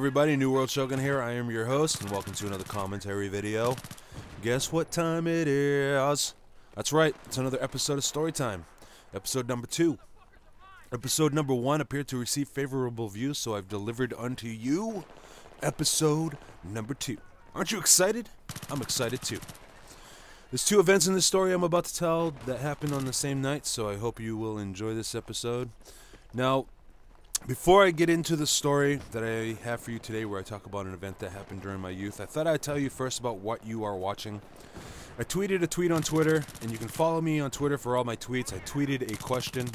everybody, New World Shogun here. I am your host, and welcome to another commentary video. Guess what time it is? That's right, it's another episode of Storytime. Episode number 2. Episode number 1 appeared to receive favorable views, so I've delivered unto you episode number 2. Aren't you excited? I'm excited too. There's 2 events in this story I'm about to tell that happened on the same night, so I hope you will enjoy this episode. Now, before I get into the story that I have for you today, where I talk about an event that happened during my youth, I thought I'd tell you first about what you are watching. I tweeted a tweet on Twitter, and you can follow me on Twitter for all my tweets. I tweeted a question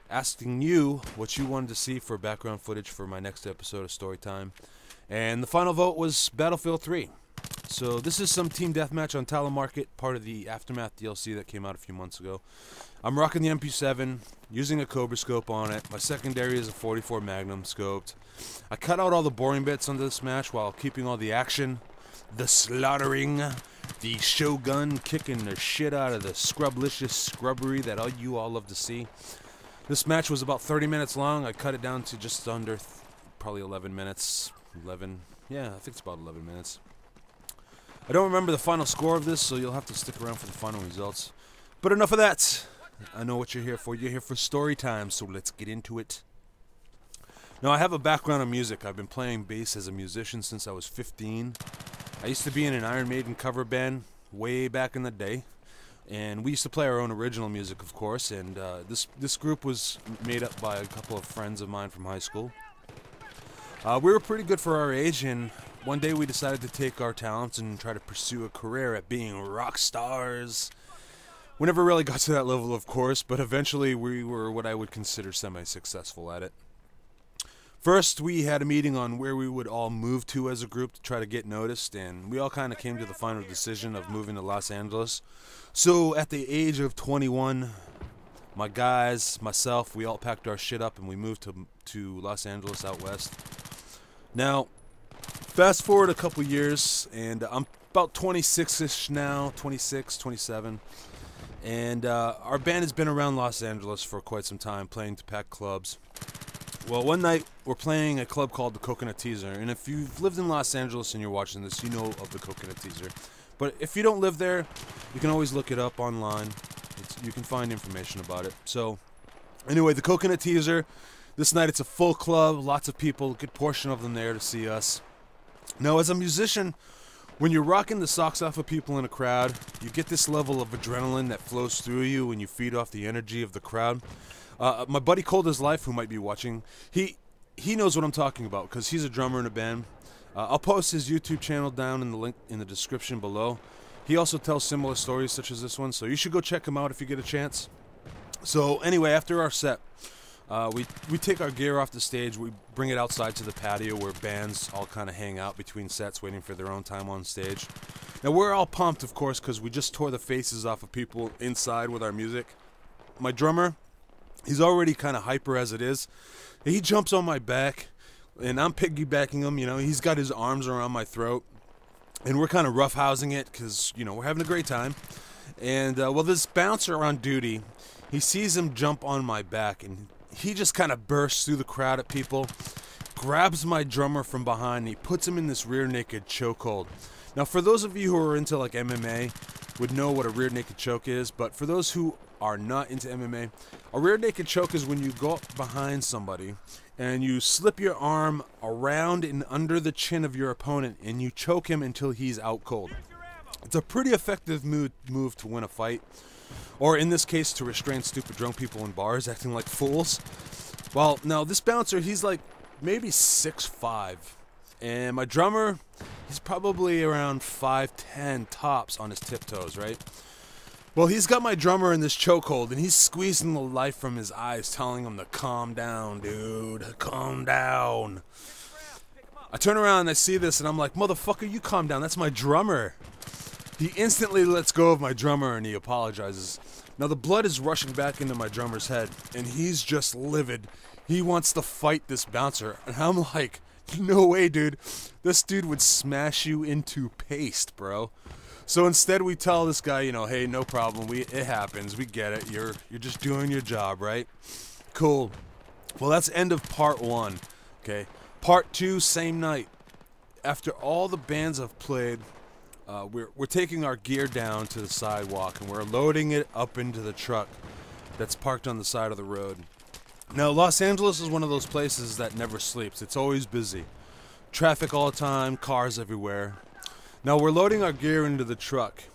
asking you what you wanted to see for background footage for my next episode of Storytime. And the final vote was Battlefield 3. So this is some Team Deathmatch on Talah Market, part of the Aftermath DLC that came out a few months ago. I'm rocking the MP7, using a Cobra scope on it. My secondary is a 44 Magnum scoped. I cut out all the boring bits on this match while keeping all the action, the slaughtering, the Shogun kicking the shit out of the scrublicious scrubbery that you all love to see. This match was about 30 minutes long. I cut it down to just under probably 11 minutes. Yeah, I think it's about 11 minutes. I don't remember the final score of this, so you'll have to stick around for the final results. But enough of that. I know what you're here for. You're here for story time, so let's get into it. Now, I have a background in music. I've been playing bass as a musician since I was 15. I used to be in an Iron Maiden cover band way back in the day. And we used to play our own original music, of course. And this group was made up by a couple of friends of mine from high school. We were pretty good for our age, and one day we decided to take our talents and try to pursue a career at being rock stars. We never really got to that level, of course, but eventually we were what I would consider semi-successful at it. First, we had a meeting on where we would all move to as a group to try to get noticed, and we all kind of came to the final decision of moving to Los Angeles. So at the age of 21, my guys, myself, we all packed our shit up and we moved to Los Angeles out west. Now, fast forward a couple years, and I'm about 26-ish now, 26, 27. And our band has been around Los Angeles for quite some time, playing to packed clubs. Well, one night, we're playing a club called the Coconut Teaser. And if you've lived in Los Angeles and you're watching this, you know of the Coconut Teaser. But if you don't live there, you can always look it up online. You can find information about it. So, anyway, the Coconut Teaser. This night it's a full club, lots of people, a good portion of them there to see us. Now, as a musician, when you're rocking the socks off of people in a crowd, you get this level of adrenaline that flows through you when you feed off the energy of the crowd. My buddy ColdAsLife, who might be watching, he knows what I'm talking about because he's a drummer in a band. I'll post his YouTube channel down in the link in the description below. He also tells similar stories such as this one, so you should go check him out if you get a chance. So anyway, after our set, we take our gear off the stage, we bring it outside to the patio where bands all kind of hang out between sets waiting for their own time on stage. Now we're all pumped, of course, because we just tore the faces off of people inside with our music. My drummer, he's already kind of hyper as it is. He jumps on my back, and I'm piggybacking him, you know, he's got his arms around my throat, and we're kind of roughhousing it because, you know, we're having a great time. And, well, this bouncer on duty, he sees him jump on my back, and he just kind of bursts through the crowd at people, grabs my drummer from behind, and he puts him in this rear naked chokehold. Now, for those of you who are into like MMA, would know what a rear naked choke is, but for those who are not into MMA, a rear naked choke is when you go up behind somebody and you slip your arm around and under the chin of your opponent and you choke him until he's out cold. It's a pretty effective move to win a fight. Or in this case, to restrain stupid drunk people in bars acting like fools. Well, now this bouncer, he's like maybe 6'5". And my drummer, he's probably around 5'10" tops on his tiptoes, right? Well, he's got my drummer in this chokehold, and he's squeezing the life from his eyes, telling him to calm down, dude, calm down. I turn around and I see this, and I'm like, motherfucker, you calm down, that's my drummer. He instantly lets go of my drummer and he apologizes. Now the blood is rushing back into my drummer's head and he's just livid. He wants to fight this bouncer and I'm like, no way, dude. This dude would smash you into paste, bro. So instead we tell this guy, you know, hey, no problem. It happens. We get it. You're just doing your job, right? Cool. Well, that's end of part 1. Okay. Part 2, same night. After all the bands have played, we're taking our gear down to the sidewalk and we're loading it up into the truck that's parked on the side of the road. Now, Los Angeles is one of those places that never sleeps. It's always busy. Traffic all the time, cars everywhere. Now, we're loading our gear into the truck,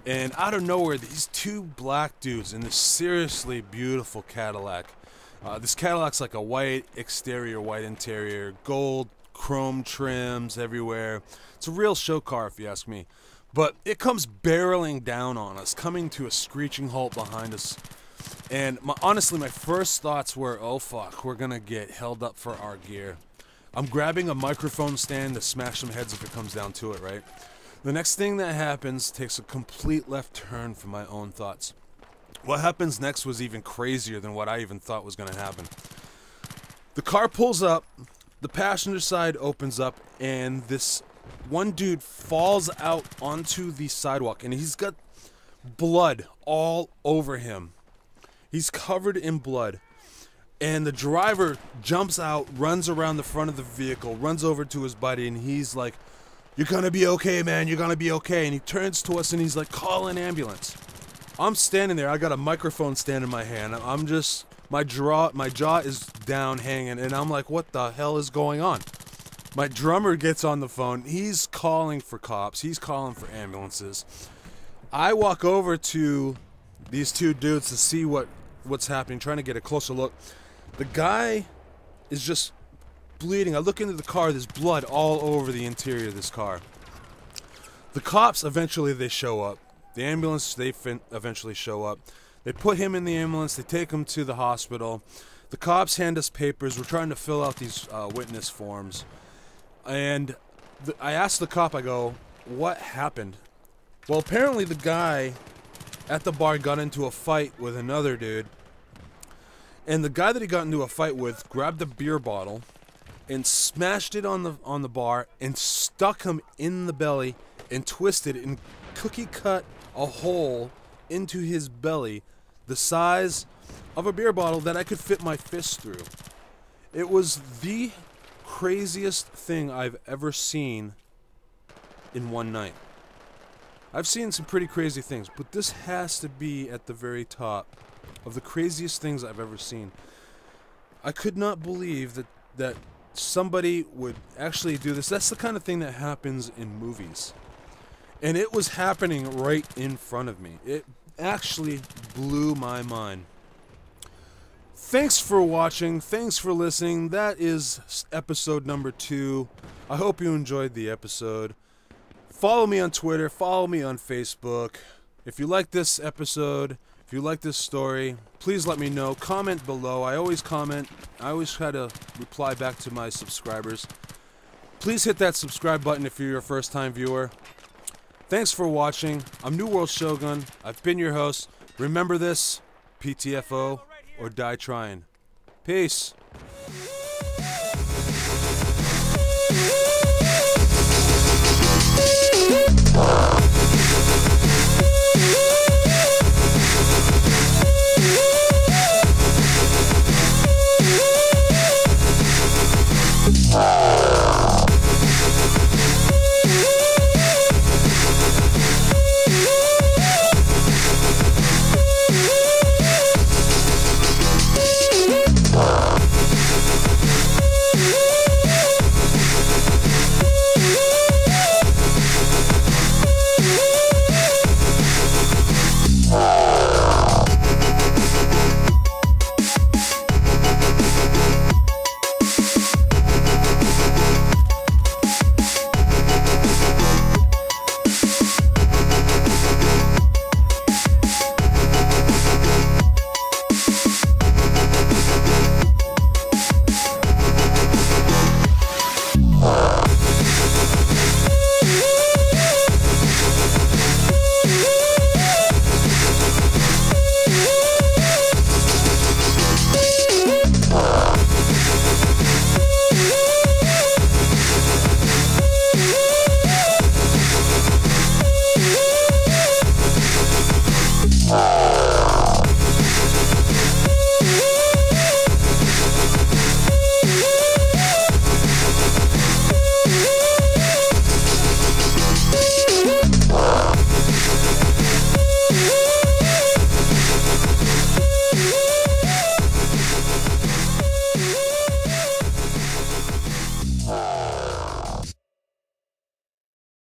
and out of nowhere, these two black dudes in this seriously beautiful Cadillac. This Cadillac's like a white exterior, white interior, gold, chrome trims everywhere. It's a real show car, if you ask me. But it comes barreling down on us, coming to a screeching halt behind us. And honestly, my first thoughts were, oh fuck, we're gonna get held up for our gear. I'm grabbing a microphone stand to smash some heads if it comes down to it, right? The next thing that happens takes a complete left turn from my own thoughts. What happens next was even crazier than what I even thought was gonna happen. The car pulls up, the passenger side opens up, and this one dude falls out onto the sidewalk, and he's got blood all over him. He's covered in blood. And the driver jumps out, runs around the front of the vehicle, runs over to his buddy, and he's like, "You're gonna be okay, man, you're gonna be okay." And he turns to us and he's like, "Call an ambulance." I'm standing there, I got a microphone stand in my hand. I'm just, my jaw is down hanging, and I'm like, what the hell is going on? My drummer gets on the phone, he's calling for cops, he's calling for ambulances. I walk over to these two dudes to see what's happening, trying to get a closer look. The guy is just bleeding. I look into the car, there's blood all over the interior of this car. The cops, eventually they show up. The ambulance, they eventually show up. They put him in the ambulance, they take him to the hospital. The cops hand us papers, we're trying to fill out these witness forms. And I asked the cop, I go, what happened? Well, apparently the guy at the bar got into a fight with another dude. And the guy that he got into a fight with grabbed a beer bottle and smashed it on the bar and stuck him in the belly and twisted and cookie cut a hole into his belly the size of a beer bottle that I could fit my fist through. It was the craziest thing I've ever seen in one night. I've seen some pretty crazy things, but this has to be at the very top of the craziest things I've ever seen. I could not believe that somebody would actually do this. That's the kind of thing that happens in movies. And it was happening right in front of me. It actually blew my mind. Thanks for watching. Thanks for listening. That is episode number 2. I hope you enjoyed the episode. Follow me on Twitter. Follow me on Facebook. If you like this episode, if you like this story, please let me know. Comment below. I always comment. I always try to reply back to my subscribers. Please hit that subscribe button if you're a first-time viewer. Thanks for watching. I'm New World Shogun. I've been your host. Remember this, PTFO or die trying. Peace.